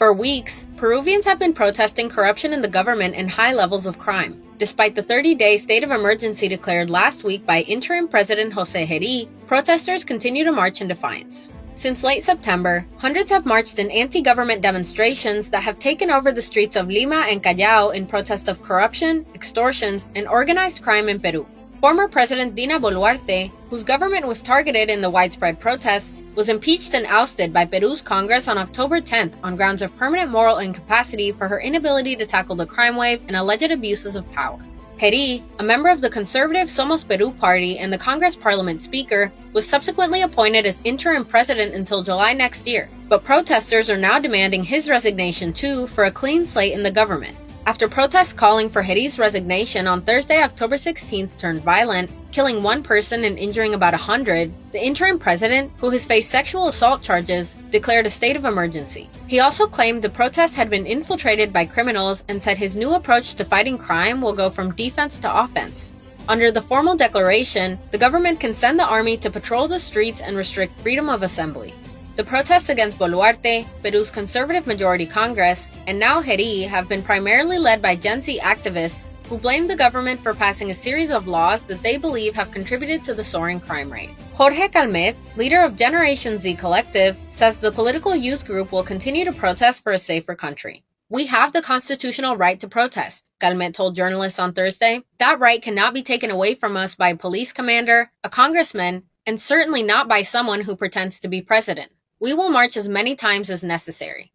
For weeks, Peruvians have been protesting corruption in the government and high levels of crime. Despite the 30-day state of emergency declared last week by interim President José Jeri, protesters continue to march in defiance. Since late September, hundreds have marched in anti-government demonstrations that have taken over the streets of Lima and Callao in protest of corruption, extortions, and organized crime in Peru. Former President Dina Boluarte, whose government was targeted in the widespread protests, was impeached and ousted by Peru's Congress on October 10th on grounds of permanent moral incapacity for her inability to tackle the crime wave and alleged abuses of power. Jeri, a member of the conservative Somos Peru party and the Congress Parliament Speaker, was subsequently appointed as interim president until July next year, but protesters are now demanding his resignation too for a clean slate in the government. After protests calling for Jeri's resignation on Thursday, October 16th turned violent, killing one person and injuring about 100, the interim president, who has faced sexual assault charges, declared a state of emergency. He also claimed the protests had been infiltrated by criminals and said his new approach to fighting crime will go from defense to offense. Under the formal declaration, the government can send the army to patrol the streets and restrict freedom of assembly. The protests against Boluarte, Peru's conservative majority Congress, and now Jeri have been primarily led by Gen Z activists who blame the government for passing a series of laws that they believe have contributed to the soaring crime rate. Jorge Calmet, leader of Generation Z Collective, says the political youth group will continue to protest for a safer country. "We have the constitutional right to protest," Calmet told journalists on Thursday. "That right cannot be taken away from us by a police commander, a congressman, and certainly not by someone who pretends to be president. We will march as many times as necessary."